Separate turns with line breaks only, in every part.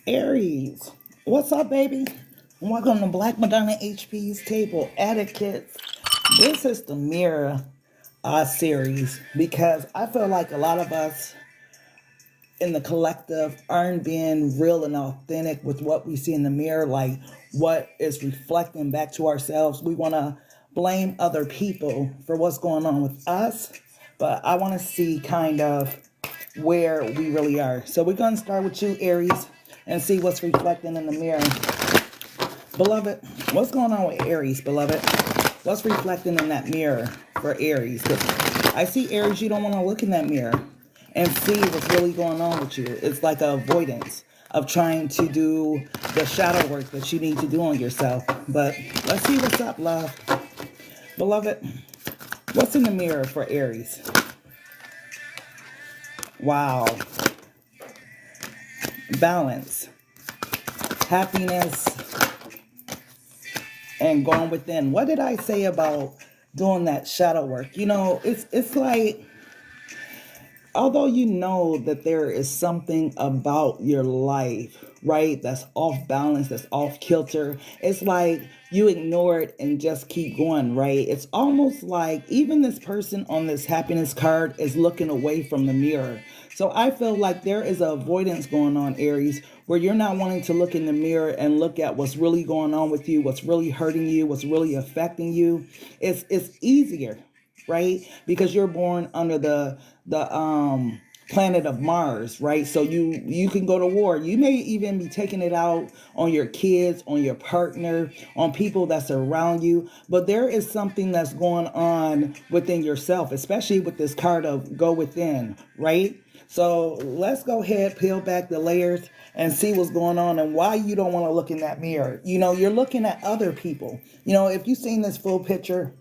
Aries, what's up, baby? Welcome to Black Madonna HP's Table Etiquette. This is the mirror series because I feel like a lot of us in the collective aren't being real and authentic with what we see in the mirror, like what is reflecting back to ourselves. We want to blame other people for what's going on with us, but I want to see kind of where we really are. So we're going to start with you, Aries, and see what's reflecting in the mirror. Beloved, what's going on with Aries, beloved? What's reflecting in that mirror for Aries? 'Cause I see, Aries, you don't want to look in that mirror and see what's really going on with you. It's like an avoidance of trying to do the shadow work that you need to do on yourself. But let's see what's up, love. Beloved, what's in the mirror for Aries? Wow. Balance, happiness, and going within. What did I say about doing that shadow work? You know, it's like, although you know that there is something about your life, right, that's off balance, that's off kilter, it's like you ignore it and just keep going, right? It's almost like even this person on this happiness card is looking away from the mirror. So I feel like there is an avoidance going on, Aries, where you're not wanting to look in the mirror and look at what's really going on with you, what's really hurting you, what's really affecting you. It's easier, right? Because you're born under the planet of Mars, right? So you can go to war. You may even be taking it out on your kids, on your partner, on people that's around you. But there is something that's going on within yourself, especially with this card of go within, right? So let's go ahead, peel back the layers and see what's going on and why you don't want to look in that mirror. You know, you're looking at other people. You know, if you've seen this full picture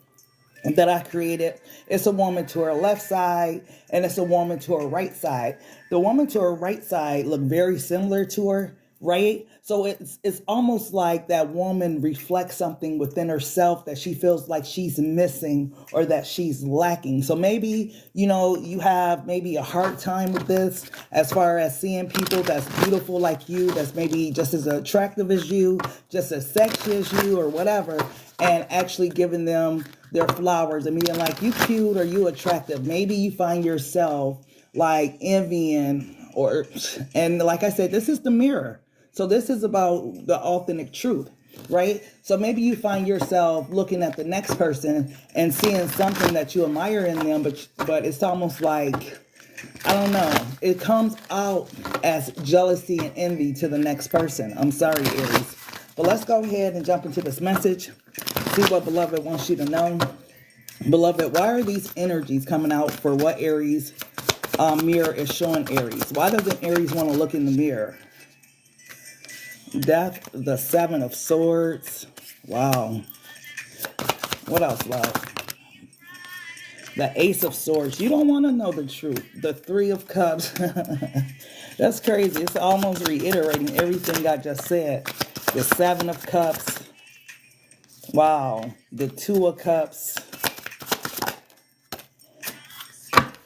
that I created, it's a woman to her left side and it's a woman to her right side. The woman to her right side look very similar to her, right? So it's almost like that woman reflects something within herself that she feels like she's missing or that she's lacking. So maybe, you know, you have maybe a hard time with this as far as seeing people that's beautiful like you, that's maybe just as attractive as you, just as sexy as you or whatever, and actually giving them their flowers and being like, you cute or you attractive. Maybe you find yourself like envying and like I said, this is the mirror. So this is about the authentic truth, right? So maybe you find yourself looking at the next person and seeing something that you admire in them, but it's almost like, I don't know, it comes out as jealousy and envy to the next person. I'm sorry, Aries. But let's go ahead and jump into this message. See what beloved wants you to know. Beloved, why are these energies coming out for what Aries mirror is showing Aries? Why doesn't Aries want to look in the mirror? Death, the Seven of Swords. Wow. What else, love? The Ace of Swords. You don't want to know the truth. The Three of Cups. That's crazy. It's almost reiterating everything I just said. The Seven of Cups. Wow. The Two of Cups.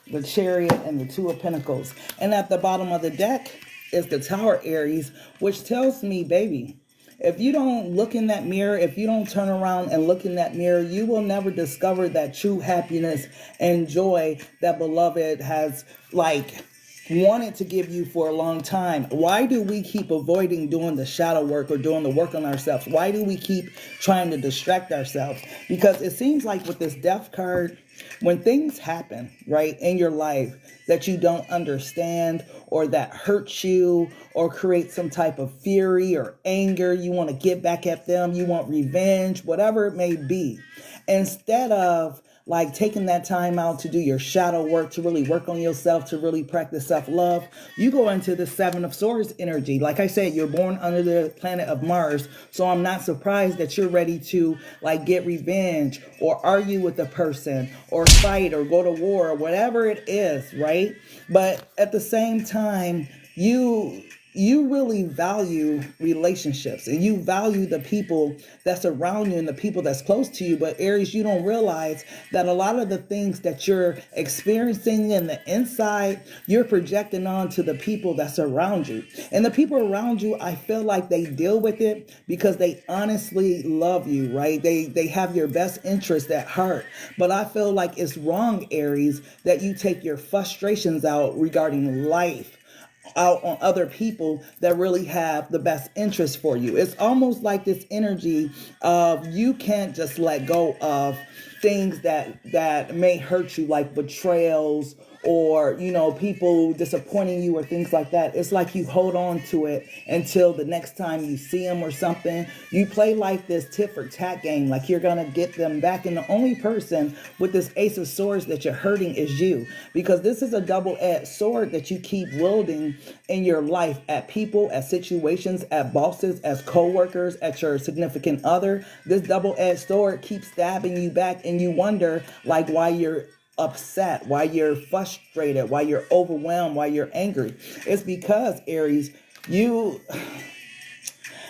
The Chariot and the Two of Pentacles. And at the bottom of the deck is the Tower, Aries, which tells me, baby, if you don't look in that mirror, if you don't turn around and look in that mirror, you will never discover that true happiness and joy that beloved has like wanted to give you for a long time. Why do we keep avoiding doing the shadow work or doing the work on ourselves? Why do we keep trying to distract ourselves? Because it seems like with this death card, when things happen, right, in your life that you don't understand or that hurts you or create some type of fury or anger, you want to get back at them, you want revenge, whatever it may be, instead of like taking that time out to do your shadow work, to really work on yourself, to really practice self-love, you go into the Seven of Swords energy. Like I said, you're born under the planet of Mars. So I'm not surprised that you're ready to like get revenge or argue with a person or fight or go to war or whatever it is, right? But at the same time, you you really value relationships and you value the people that's around you and the people that's close to you. But Aries, you don't realize that a lot of the things that you're experiencing in the inside, you're projecting onto the people that's around you. And the people around you, I feel like they deal with it because they honestly love you, right? They have your best interest at heart. But I feel like it's wrong, Aries, that you take your frustrations out regarding life out on other people that really have the best interest for you. It's almost like this energy of you can't just let go of things that may hurt you, like betrayals or people disappointing you or things like that. It's like you hold on to it until the next time you see them or something. You play like this tit for tat game, like you're gonna get them back, and the only person with this ace of swords that you're hurting is you, because this is a double-edged sword that you keep wielding in your life at people, at situations, at bosses, as co-workers, at your significant other. This double-edged sword keeps stabbing you back, and you wonder like why you're upset, why you're frustrated, why you're overwhelmed, why you're angry. It's because, Aries, you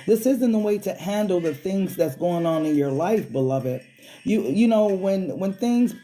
this isn't the way to handle the things that's going on in your life, beloved. When things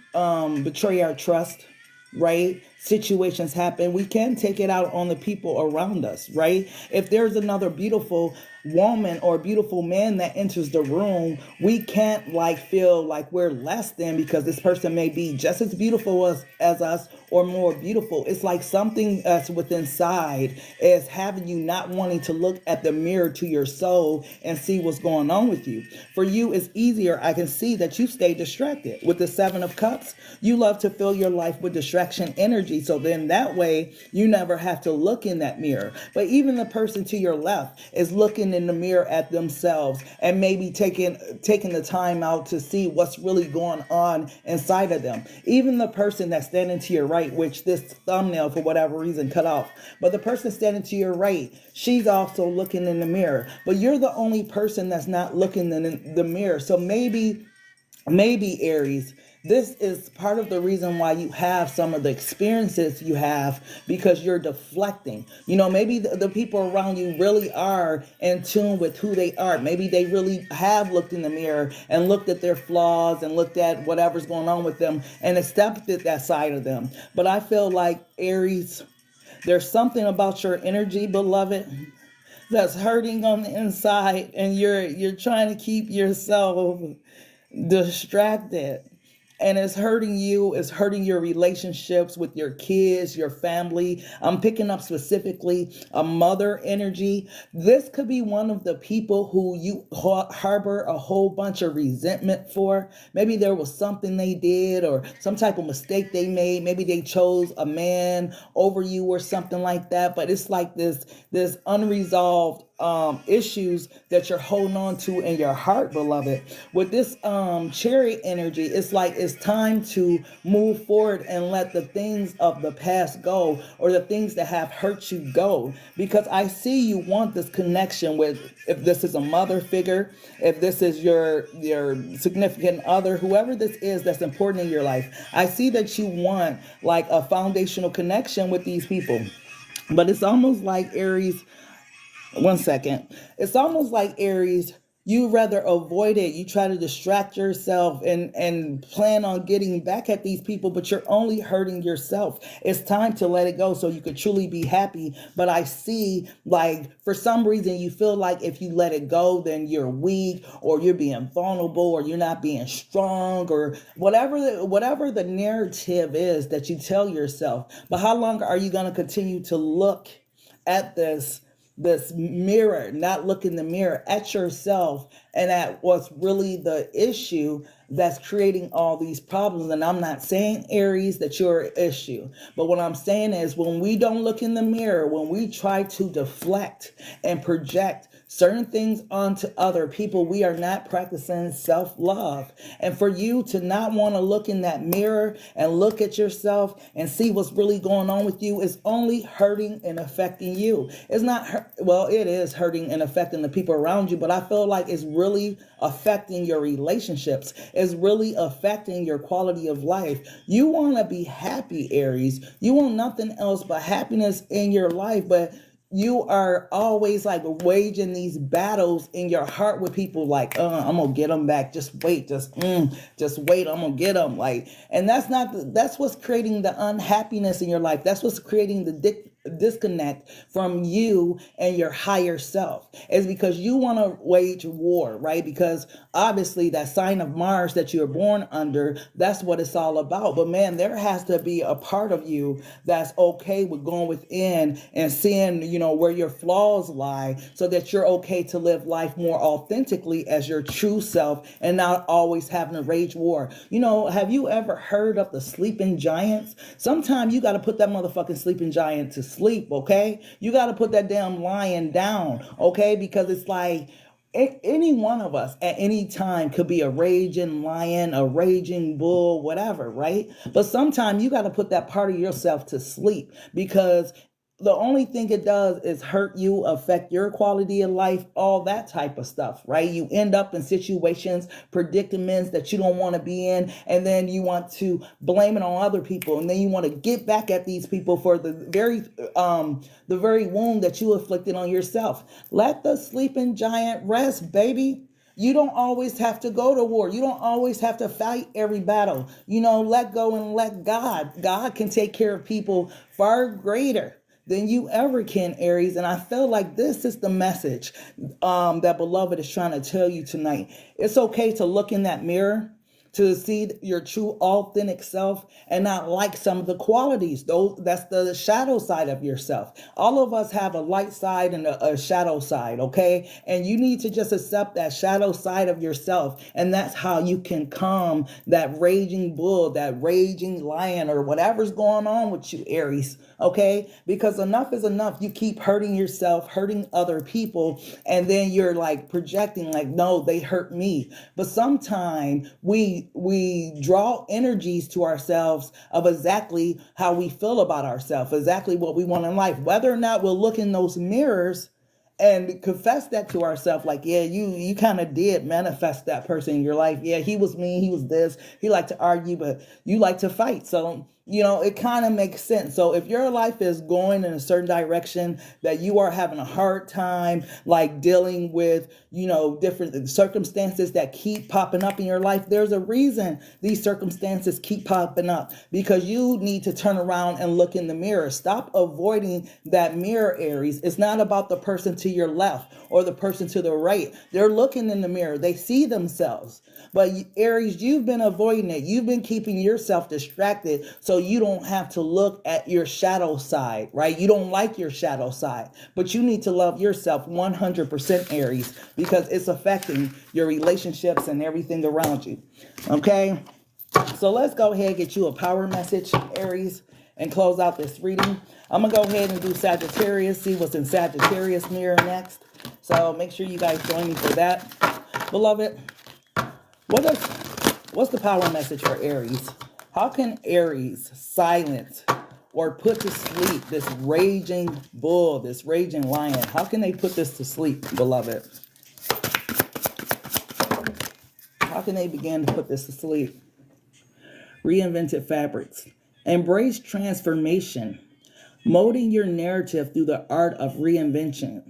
betray our trust, right? Situations happen. We can take it out on the people around us, right? If there's another beautiful woman or beautiful man that enters the room, we can't like feel like we're less than because this person may be just as beautiful as us or more beautiful. It's like something that's within inside is having you not wanting to look at the mirror to your soul and see what's going on with you. For you, it's easier. I can see that you stay distracted. With the Seven of Cups, you love to fill your life with distraction energy. So then that way you never have to look in that mirror. But even the person to your left is looking in the mirror at themselves and maybe taking the time out to see what's really going on inside of them. Even the person that's standing to your right, which this thumbnail for whatever reason cut off, but the person standing to your right, she's also looking in the mirror. But you're the only person that's not looking in the mirror. So maybe Aries, this is part of the reason why you have some of the experiences you have, because you're deflecting. Maybe the people around you really are in tune with who they are. Maybe they really have looked in the mirror and looked at their flaws and looked at whatever's going on with them and accepted that side of them. But I feel like, Aries, there's something about your energy, beloved, that's hurting on the inside, and you're trying to keep yourself distracted, and it's hurting you. It's hurting your relationships with your kids, your family. I'm picking up specifically a mother energy. This could be one of the people who you harbor a whole bunch of resentment for. Maybe there was something they did or some type of mistake they made. Maybe they chose a man over you or something like that. But it's like this unresolved issues that you're holding on to in your heart, beloved. With this Chariot energy, it's like it's time to move forward and let the things of the past go, or the things that have hurt you go, because I see you want this connection with, if this is a mother figure, if this is your significant other, whoever this is that's important in your life. I see that you want like a foundational connection with these people. But it's almost like, Aries, one second. It's almost like, Aries, you rather avoid it. You try to distract yourself and plan on getting back at these people, but you're only hurting yourself. It's time to let it go so you could truly be happy. But I see, like, for some reason, you feel like if you let it go, then you're weak, or you're being vulnerable, or you're not being strong, or whatever the narrative is that you tell yourself. But how long are you going to continue to look at this mirror, not look in the mirror at yourself and at what's really the issue that's creating all these problems? And I'm not saying, Aries, that you're an issue, but what I'm saying is, when we don't look in the mirror, when we try to deflect and project certain things onto other people, we are not practicing self-love. And for you to not want to look in that mirror and look at yourself and see what's really going on with you is only hurting and affecting you. It's not, it is hurting and affecting the people around you, but I feel like it's really affecting your relationships. It's really affecting your quality of life. You want to be happy, Aries. You want nothing else but happiness in your life, but you are always like waging these battles in your heart with people like, I'm gonna get them back, just wait, just wait, I'm gonna get them, like, and that's what's creating the unhappiness in your life. That's what's creating the disconnect from you and your higher self, is because you want to wage war, right? Because obviously that sign of Mars that you're born under, that's what it's all about. But man, there has to be a part of you that's okay with going within and seeing, where your flaws lie, so that you're okay to live life more authentically as your true self and not always having to rage war. Have you ever heard of the sleeping giants? Sometimes you got to put that motherfucking sleeping giant to sleep, okay? You got to put that damn lion down, okay? Because it's like any one of us at any time could be a raging lion, a raging bull, whatever, right? But sometimes you got to put that part of yourself to sleep, because the only thing it does is hurt you, affect your quality of life, all that type of stuff, right? You end up in situations, predicaments that you don't want to be in, and then you want to blame it on other people, and then you want to get back at these people for the very wound that you inflicted on yourself. Let the sleeping giant rest, baby. You don't always have to go to war. You don't always have to fight every battle. Let go and let God. God can take care of people far greater than you ever can, Aries. And I feel like this is the message that beloved is trying to tell you tonight. It's okay to look in that mirror, to see your true authentic self, and not like some of the qualities. That's the shadow side of yourself. All of us have a light side and a shadow side, okay? And you need to just accept that shadow side of yourself, and that's how you can calm that raging bull, that raging lion, or whatever's going on with you, Aries, okay? Because enough is enough. You keep hurting yourself, hurting other people, and then you're like projecting like, no, they hurt me. But sometimes we draw energies to ourselves of exactly how we feel about ourselves, exactly what we want in life. Whether or not we'll look in those mirrors and confess that to ourselves, like, yeah, you kind of did manifest that person in your life. Yeah, he was mean, he was this, he liked to argue, but you like to fight. So it kind of makes sense. So if your life is going in a certain direction that you are having a hard time, like dealing with, different circumstances that keep popping up in your life, there's a reason these circumstances keep popping up, because you need to turn around and look in the mirror. Stop avoiding that mirror, Aries. It's not about the person to your left or the person to the right. They're looking in the mirror. They see themselves. But Aries, you've been avoiding it. You've been keeping yourself distracted so you don't have to look at your shadow side, right? You don't like your shadow side, but you need to love yourself 100%, Aries, because it's affecting your relationships and everything around you. Okay? So let's go ahead and get you a power message, Aries, and close out this reading. I'm going to go ahead and do Sagittarius, see what's in Sagittarius mirror next. So make sure you guys join me for that. Beloved, what's the power message for Aries? How can Aries silence or put to sleep this raging bull, this raging lion? How can they put this to sleep, beloved? How can they begin to put this to sleep? Reinvented fabrics. Embrace transformation, molding your narrative through the art of reinvention.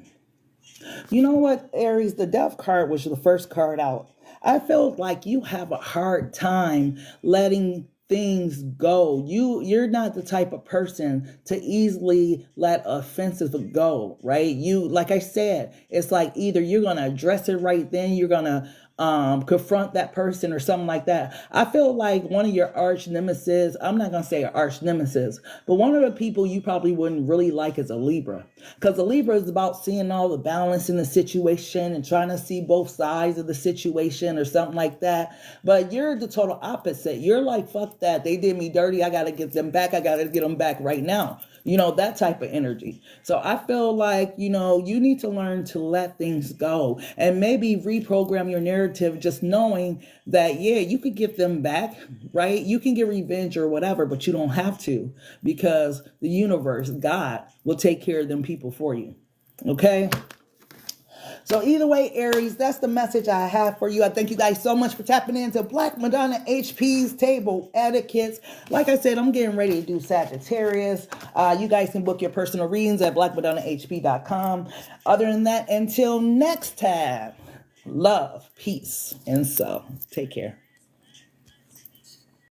You know what, Aries? The Death card was the first card out. I felt like you have a hard time letting things go. You're not the type of person to easily let offensive go, right? Like I said, it's like either you're gonna address it right then, you're gonna confront that person or something like that. I feel like one of your arch nemesis, I'm not going to say arch nemesis, but one of the people you probably wouldn't really like is a Libra. Because a Libra is about seeing all the balance in the situation and trying to see both sides of the situation or something like that. But you're the total opposite. You're like, fuck that. They did me dirty. I got to get them back. I got to get them back right now. That type of energy. So I feel like, you need to learn to let things go and maybe reprogram your narrative, just knowing that, yeah, you could get them back, right? You can get revenge or whatever, but you don't have to, because the universe, God, will take care of them people for you. Okay. So either way, Aries, that's the message I have for you. I thank you guys so much for tapping into Black Madonna HP's Table Etiquettes. Like I said, I'm getting ready to do Sagittarius. You guys can book your personal readings at blackmadonnahp.com. Other than that, until next time, love, peace, and so take care.